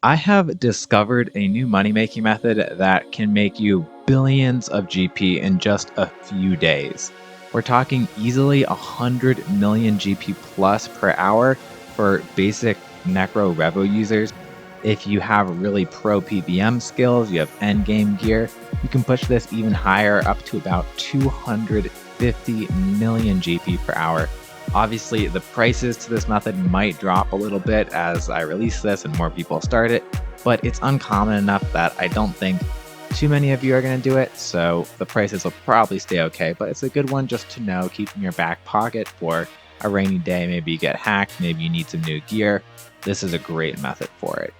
I have discovered a new money-making method that can make you billions of GP in just a few days. We're talking easily 100 million GP plus per hour for basic Necro Revo users. If you have really pro PVM skills, you have endgame gear, you can push this even higher up to about 250 million GP per hour. Obviously, the prices to this method might drop a little bit as I release this and more people start it, but it's uncommon enough that I don't think too many of you are going to do it, so the prices will probably stay okay, but it's a good one just to know, keep in your back pocket for a rainy day. Maybe you get hacked, maybe you need some new gear. This is a great method for it.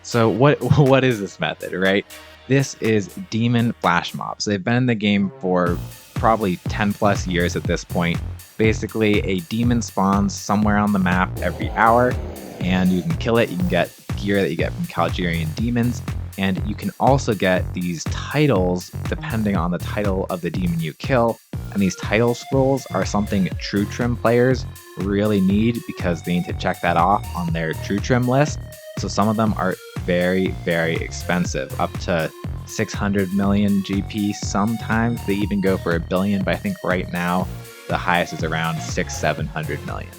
So what is this method, right? This is demon flash mobs. They've been in the game for probably 10 plus years at this point. Basically, a demon spawns somewhere on the map every hour, and you can kill it. You can get gear that you get from Calgerian demons, and you can also get these titles depending on the title of the demon you kill. And these title scrolls are something True Trim players really need because they need to check that off on their True Trim list. So some of them are very, very expensive, up to 600 million GP. Sometimes they even go for $1 billion, but I think right now the highest is around 600-700 million.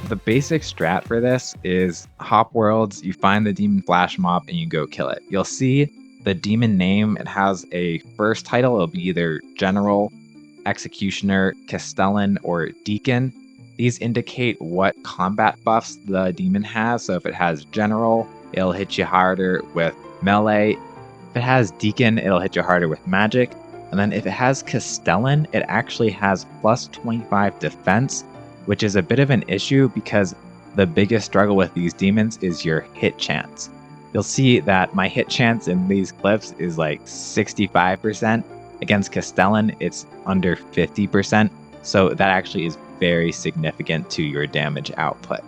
The basic strat for this is hop worlds, you find the demon flash mob and you go kill it. You'll see the demon name, it has a first title, it'll be either General, Executioner, Castellan, or Deacon. These indicate what combat buffs the demon has. So if it has General, it'll hit you harder with melee. If it has Deacon, it'll hit you harder with magic. And then if it has Castellan, it actually has plus 25 defense, which is a bit of an issue because the biggest struggle with these demons is your hit chance. You'll see that my hit chance in these clips is like 65%. Against Castellan, it's under 50%. So that actually is very significant to your damage output.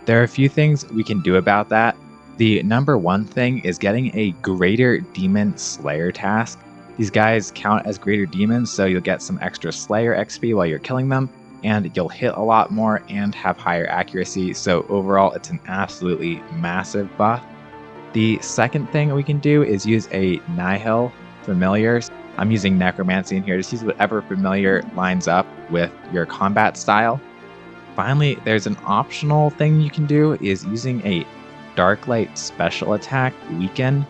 There are a few things we can do about that. The number one thing is getting a Greater Demon Slayer task. These guys count as greater demons, so you'll get some extra Slayer XP while you're killing them, and you'll hit a lot more and have higher accuracy. So overall, it's an absolutely massive buff. The second thing we can do is use a Nihil familiar. I'm using Necromancy in here. Just use whatever familiar lines up with your combat style. Finally, there's an optional thing you can do is using a Darklight special attack weaken.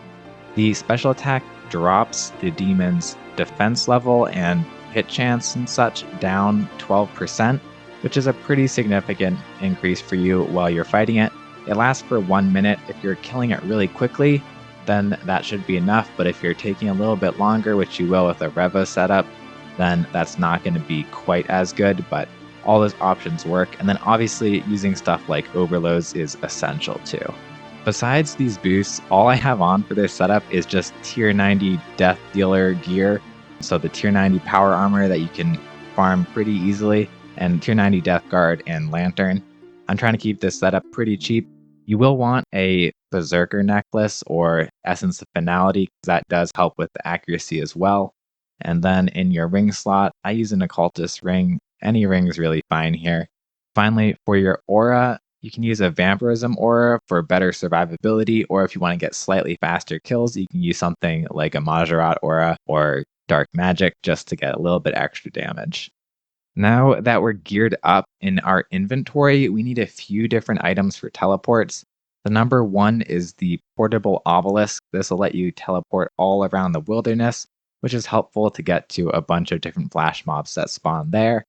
The special attack drops the demon's defense level and hit chance and such down 12%, which is a pretty significant increase for you while you're fighting it. It lasts for 1 minute. If you're killing it really quickly, then that should be enough. But if you're taking a little bit longer, which you will with a Revo setup, then that's not going to be quite as good, but all those options work. And then obviously using stuff like overloads is essential too. Besides these boosts, all I have on for this setup is just tier 90 death dealer gear. So the tier 90 power armor that you can farm pretty easily, and tier 90 death guard and lantern. I'm trying to keep this setup pretty cheap. You will want a berserker necklace or essence of finality, because that does help with the accuracy as well. And then in your ring slot, I use an occultist ring. Any ring is really fine here. Finally, for your aura, you can use a vampirism aura for better survivability, or if you want to get slightly faster kills, you can use something like a Majorat aura or dark magic just to get a little bit extra damage. Now that we're geared up in our inventory, we need a few different items for teleports. The number one is the portable obelisk. This will let you teleport all around the wilderness, which is helpful to get to a bunch of different flash mobs that spawn there.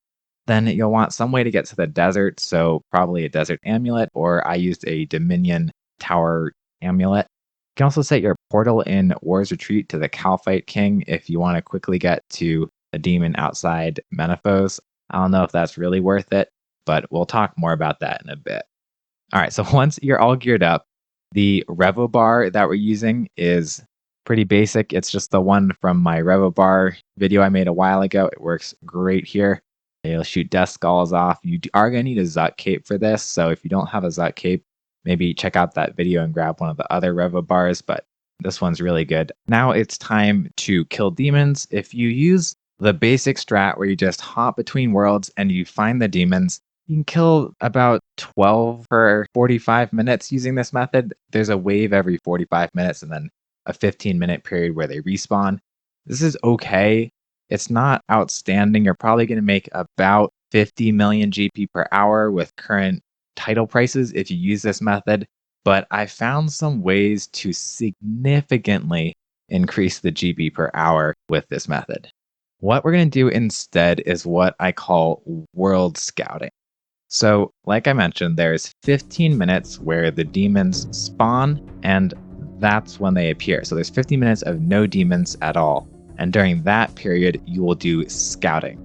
Then you'll want some way to get to the desert, so probably a desert amulet, or I used a Dominion Tower amulet. You can also set your portal in War's Retreat to the Calphite King if you want to quickly get to a demon outside Menaphos. I don't know if that's really worth it, but we'll talk more about that in a bit. All right, so once you're all geared up, the Revo bar that we're using is pretty basic. It's just the one from my Revo bar video I made a while ago. It works great here. It'll shoot death skulls off. You are going to need a Zut cape for this, so if you don't have a Zut cape, maybe check out that video and grab one of the other Revo bars, but this one's really good. Now it's time to kill demons. If you use the basic strat where you just hop between worlds and you find the demons, You can kill about 12 per 45 minutes using this method. There's a wave every 45 minutes and then a 15-minute period where they respawn. This is okay. It's not outstanding. You're probably going to make about 50 million GP per hour with current title prices if you use this method, but I found some ways to significantly increase the GP per hour with this method. What we're going to do instead is what I call world scouting. So, like I mentioned, there's 15 minutes where the demons spawn, and that's when they appear. So, there's 15 minutes of no demons at all. And during that period, you will do scouting.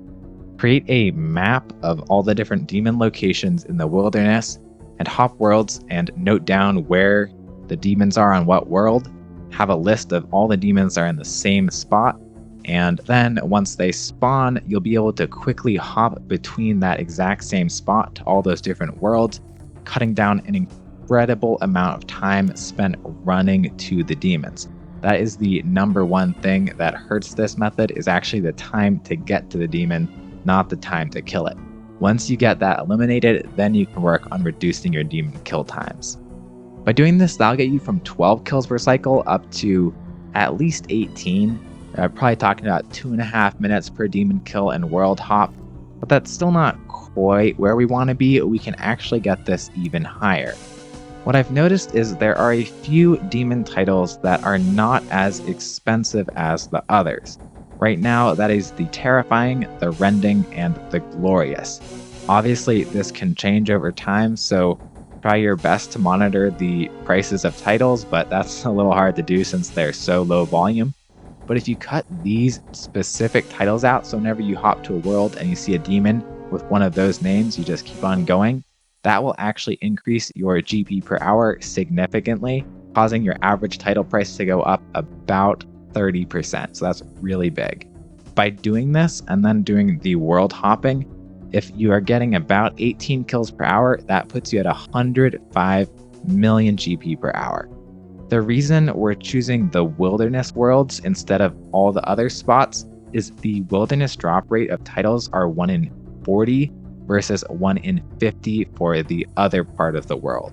Create a map of all the different demon locations in the wilderness, and hop worlds and note down where the demons are on what world. Have a list of all the demons that are in the same spot, and then once they spawn, you'll be able to quickly hop between that exact same spot to all those different worlds, cutting down an incredible amount of time spent running to the demons. That is the number one thing that hurts this method, is actually the time to get to the demon, not the time to kill it. Once you get that eliminated, then you can work on reducing your demon kill times. By doing this, that'll get you from 12 kills per cycle up to at least 18. Probably talking about 2.5 minutes per demon kill and world hop, but that's still not quite where we want to be. We can actually get this even higher. What I've noticed is there are a few demon titles that are not as expensive as the others. Right now, that is the Terrifying, the Rending, and the Glorious. Obviously, this can change over time, so try your best to monitor the prices of titles, but that's a little hard to do since they're so low volume. But if you cut these specific titles out, so whenever you hop to a world and you see a demon with one of those names, you just keep on going, that will actually increase your GP per hour significantly, causing your average title price to go up about 30%. So that's really big. By doing this and then doing the world hopping, if you are getting about 18 kills per hour, that puts you at 105 million GP per hour. The reason we're choosing the wilderness worlds instead of all the other spots is the wilderness drop rate of titles are 1 in 40 versus 1 in 50 for the other part of the world.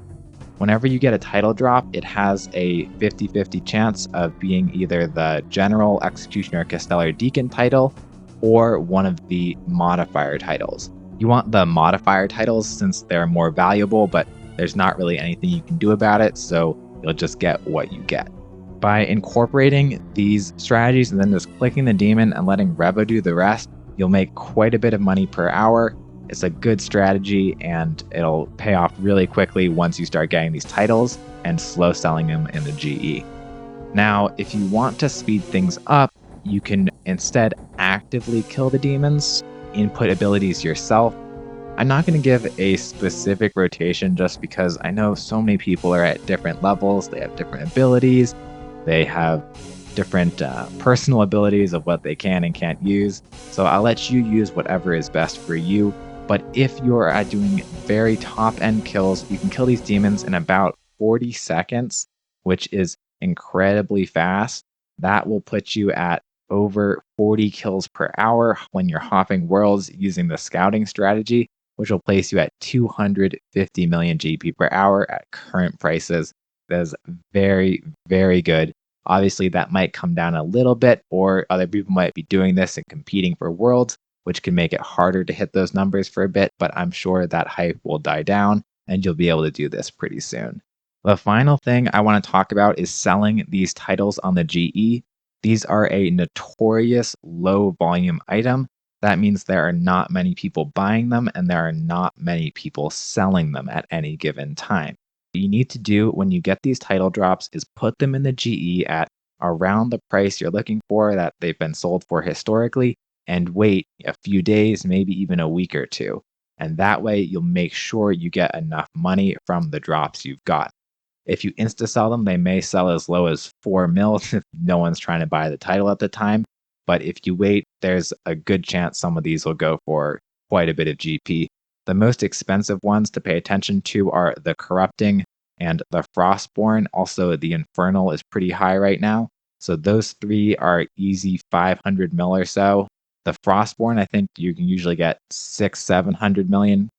Whenever you get a title drop, it has a 50-50 chance of being either the General, Executioner, Castellar, Deacon title or one of the modifier titles. You want the modifier titles since they're more valuable, but there's not really anything you can do about it, so you'll just get what you get. By incorporating these strategies and then just clicking the demon and letting Revo do the rest, you'll make quite a bit of money per hour. It's a good strategy and it'll pay off really quickly once you start getting these titles and slow selling them in the GE. Now, if you want to speed things up, you can instead actively kill the demons, input abilities yourself. I'm not going to give a specific rotation just because I know so many people are at different levels, they have different abilities, they have different personal abilities of what they can and can't use. So I'll let you use whatever is best for you. But if you're doing very top end kills, you can kill these demons in about 40 seconds, which is incredibly fast. That will put you at over 40 kills per hour when you're hopping worlds using the scouting strategy, which will place you at 250 million GP per hour at current prices. That is very, very good. Obviously, that might come down a little bit, or other people might be doing this and competing for worlds, which can make it harder to hit those numbers for a bit, but I'm sure that hype will die down and you'll be able to do this pretty soon. The final thing I want to talk about is selling these titles on the GE. These are a notorious low volume item. That means there are not many people buying them and there are not many people selling them at any given time. What you need to do when you get these title drops is put them in the GE at around the price you're looking for that they've been sold for historically, and wait a few days, maybe even a week or two. And that way you'll make sure you get enough money from the drops you've got. If you insta sell them, they may sell as low as 4 mil if no one's trying to buy the title at the time. But if you wait, there's a good chance some of these will go for quite a bit of GP. The most expensive ones to pay attention to are the Corrupting and the Frostborn. Also, the Infernal is pretty high right now. So those three are easy 500 mil or so. The Frostborn, I think you can usually get 600-700 million.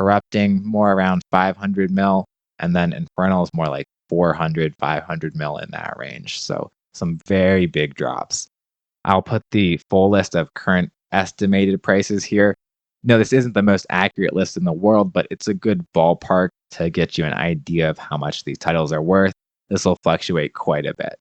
Corrupting more around 500 mil, and then Infernal is more like 400, 500 mil in that range. So some very big drops. I'll put the full list of current estimated prices here. No, this isn't the most accurate list in the world, but it's a good ballpark to get you an idea of how much these titles are worth. This will fluctuate quite a bit.